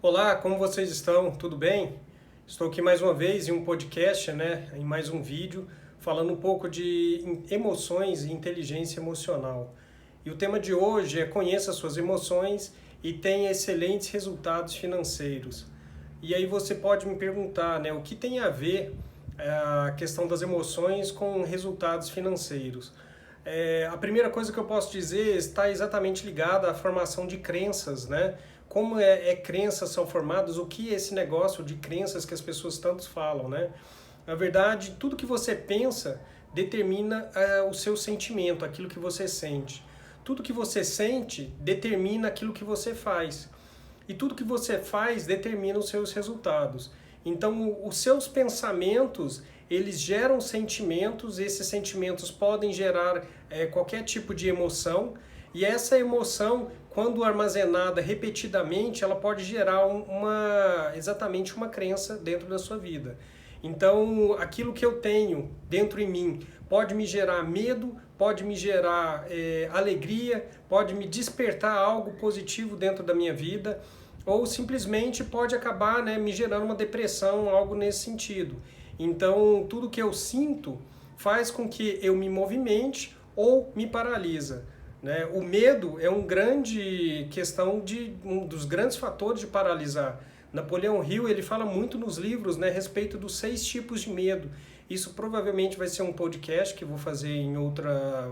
Olá, como vocês estão? Tudo bem? Estou aqui mais uma vez em um podcast, em mais um vídeo, falando um pouco de emoções e inteligência emocional. E o tema de hoje é conheça suas emoções e tenha excelentes resultados financeiros. E aí você pode me perguntar, o que tem a ver a questão das emoções com resultados financeiros? A primeira coisa que eu posso dizer está exatamente ligada à formação de crenças, né? Como crenças são formadas, o que é esse negócio de crenças que as pessoas tanto falam, né? Na verdade, tudo que você pensa determina o seu sentimento, aquilo que você sente. Tudo que você sente determina aquilo que você faz. E tudo que você faz determina os seus resultados. Então, os seus pensamentos, eles geram sentimentos, esses sentimentos podem gerar qualquer tipo de emoção, e essa emoção, quando armazenada repetidamente, ela pode gerar exatamente uma crença dentro da sua vida. Então, aquilo que eu tenho dentro em mim pode me gerar medo, pode me gerar alegria, pode me despertar algo positivo dentro da minha vida, ou simplesmente pode acabar me gerando uma depressão, algo nesse sentido. Então, tudo que eu sinto faz com que eu me movimente ou me paralisa. Né? O medo é um dos grandes fatores de paralisar. Napoleão Hill ele fala muito nos livros a respeito dos 6 tipos de medo. Isso provavelmente vai ser um podcast que eu vou fazer em outro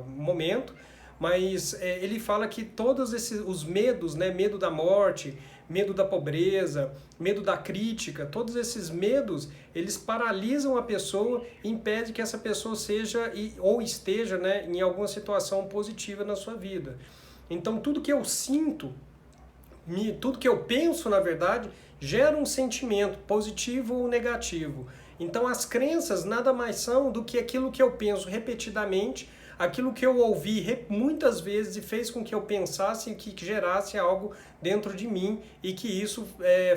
momento, mas ele fala que todos os medos, medo da morte, medo da pobreza, medo da crítica, todos esses medos, eles paralisam a pessoa e impedem que essa pessoa seja ou esteja em alguma situação positiva na sua vida. Então tudo que eu sinto, tudo que eu penso, na verdade, gera um sentimento positivo ou negativo. Então as crenças nada mais são do que aquilo que eu penso repetidamente, aquilo que eu ouvi muitas vezes e fez com que eu pensasse e que gerasse algo dentro de mim e que isso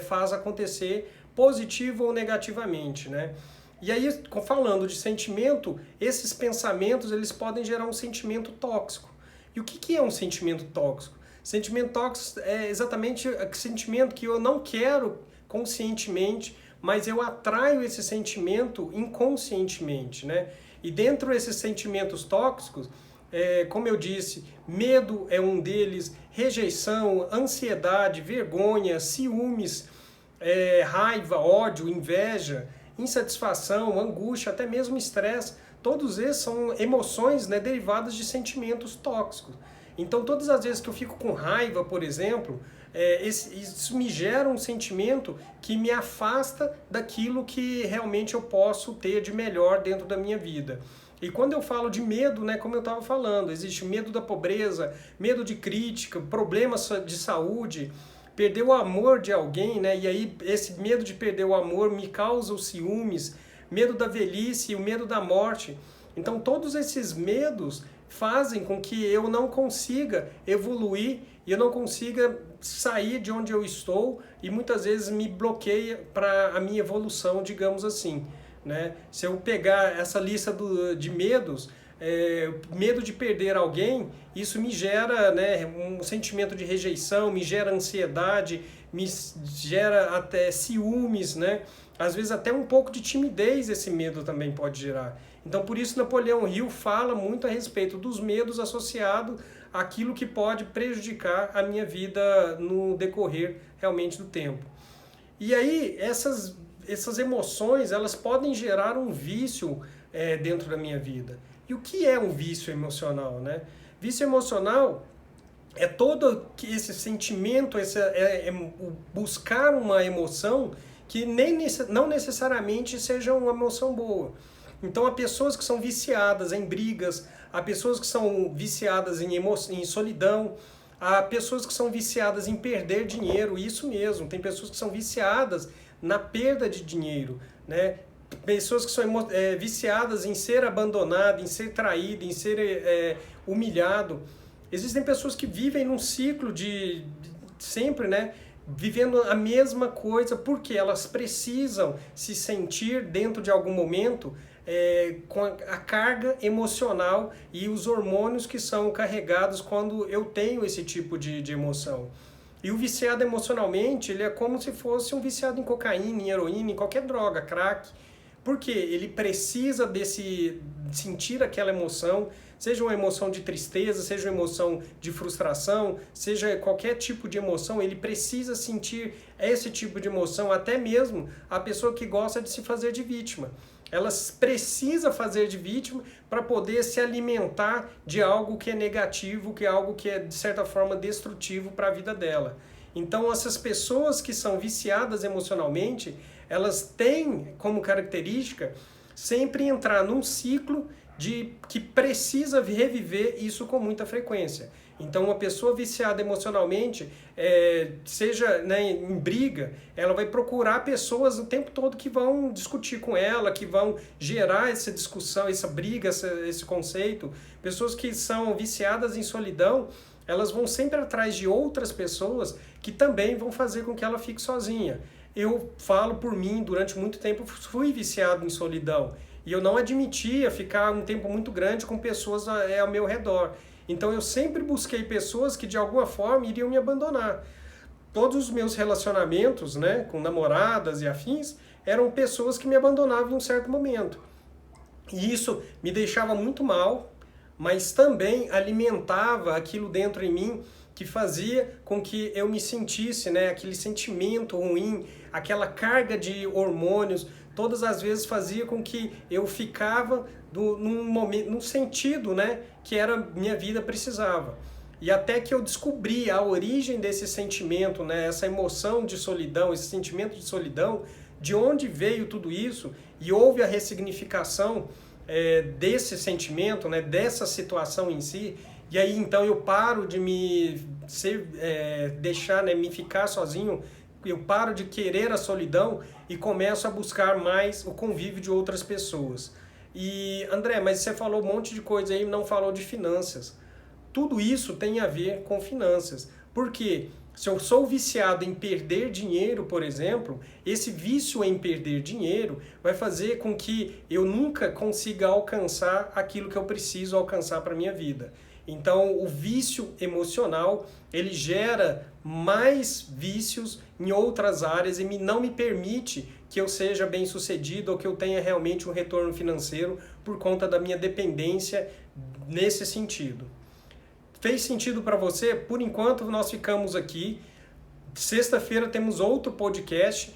faz acontecer positivo ou negativamente, né? E aí, falando de sentimento, esses pensamentos eles podem gerar um sentimento tóxico. E o que é um sentimento tóxico? Sentimento tóxico é exatamente o sentimento que eu não quero conscientemente, mas eu atraio esse sentimento inconscientemente, né? E dentro desses sentimentos tóxicos, como eu disse, medo é um deles, rejeição, ansiedade, vergonha, ciúmes, raiva, ódio, inveja, insatisfação, angústia, até mesmo estresse. Todos esses são emoções derivadas de sentimentos tóxicos. Então, todas as vezes que eu fico com raiva, por exemplo, isso me gera um sentimento que me afasta daquilo que realmente eu posso ter de melhor dentro da minha vida. E quando eu falo de medo, como eu estava falando, existe medo da pobreza, medo de crítica, problemas de saúde, perder o amor de alguém, e aí esse medo de perder o amor me causa os ciúmes, medo da velhice e o medo da morte. Então todos esses medos fazem com que eu não consiga evoluir e eu não consiga sair de onde eu estou e muitas vezes me bloqueia para a minha evolução, digamos assim. Né? Se eu pegar essa lista de medos, medo de perder alguém, isso me gera um sentimento de rejeição, me gera ansiedade, me gera até ciúmes, às vezes até um pouco de timidez esse medo também pode gerar. Então por isso Napoleão Hill fala muito a respeito dos medos associados àquilo que pode prejudicar a minha vida no decorrer realmente do tempo. E aí essas emoções elas podem gerar um vício dentro da minha vida. E o que é um vício emocional? Vício emocional é todo esse sentimento, buscar uma emoção que não necessariamente seja uma emoção boa. Então há pessoas que são viciadas em brigas, há pessoas que são viciadas em solidão, há pessoas que são viciadas em perder dinheiro, isso mesmo, tem pessoas que são viciadas na perda de dinheiro, pessoas que são viciadas em ser abandonado, em ser traído, em ser humilhado. Existem pessoas que vivem num ciclo de sempre, vivendo a mesma coisa, porque elas precisam se sentir dentro de algum momento com a carga emocional e os hormônios que são carregados quando eu tenho esse tipo de emoção. E o viciado emocionalmente, ele é como se fosse um viciado em cocaína, em heroína, em qualquer droga, crack. Porque ele precisa sentir aquela emoção, seja uma emoção de tristeza, seja uma emoção de frustração, seja qualquer tipo de emoção, ele precisa sentir esse tipo de emoção, até mesmo a pessoa que gosta de se fazer de vítima. Ela precisa fazer de vítima para poder se alimentar de algo que é negativo, que é algo que é, de certa forma, destrutivo para a vida dela. Então, essas pessoas que são viciadas emocionalmente, elas têm como característica sempre entrar num ciclo que precisa reviver isso com muita frequência. Então, uma pessoa viciada emocionalmente, seja, né, em briga, ela vai procurar pessoas o tempo todo que vão discutir com ela, que vão gerar essa discussão, essa briga, esse conceito. Pessoas que são viciadas em solidão, elas vão sempre atrás de outras pessoas que também vão fazer com que ela fique sozinha. Eu falo por mim, durante muito tempo fui viciado em solidão e eu não admitia ficar um tempo muito grande com pessoas ao meu redor. Então eu sempre busquei pessoas que de alguma forma iriam me abandonar. Todos os meus relacionamentos, né, com namoradas e afins, eram pessoas que me abandonavam em um certo momento. E isso me deixava muito mal, mas também alimentava aquilo dentro em mim que fazia com que eu me sentisse, né, aquele sentimento ruim, aquela carga de hormônios, todas as vezes fazia com que eu ficava num sentido, né, que era minha vida precisava. E até que eu descobri a origem desse sentimento, né, essa emoção de solidão, esse sentimento de solidão, de onde veio tudo isso, e houve a ressignificação desse sentimento, né, dessa situação em si. E aí então eu paro de deixar, né, me ficar sozinho, eu paro de querer a solidão e começo a buscar mais o convívio de outras pessoas. E André, mas você falou um monte de coisa aí, não falou de finanças. Tudo isso tem a ver com finanças. Por quê? Se eu sou viciado em perder dinheiro, por exemplo, esse vício em perder dinheiro vai fazer com que eu nunca consiga alcançar aquilo que eu preciso alcançar para a minha vida. Então, o vício emocional, ele gera mais vícios em outras áreas e não me permite que eu seja bem sucedido ou que eu tenha realmente um retorno financeiro por conta da minha dependência nesse sentido. Fez sentido para você? Por enquanto nós ficamos aqui. Sexta-feira temos outro podcast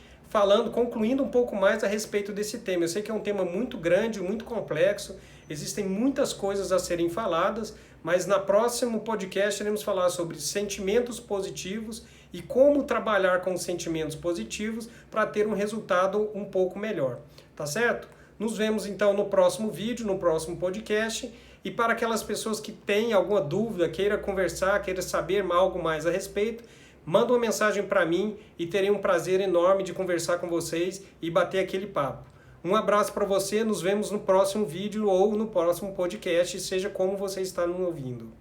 concluindo um pouco mais a respeito desse tema. Eu sei que é um tema muito grande, muito complexo, existem muitas coisas a serem faladas, mas no próximo podcast iremos falar sobre sentimentos positivos e como trabalhar com sentimentos positivos para ter um resultado um pouco melhor. Tá certo? Nos vemos então no próximo vídeo, no próximo podcast. E para aquelas pessoas que têm alguma dúvida, queira conversar, queira saber algo mais a respeito, manda uma mensagem para mim e terei um prazer enorme de conversar com vocês e bater aquele papo. Um abraço para você, nos vemos no próximo vídeo ou no próximo podcast, seja como você está nos ouvindo.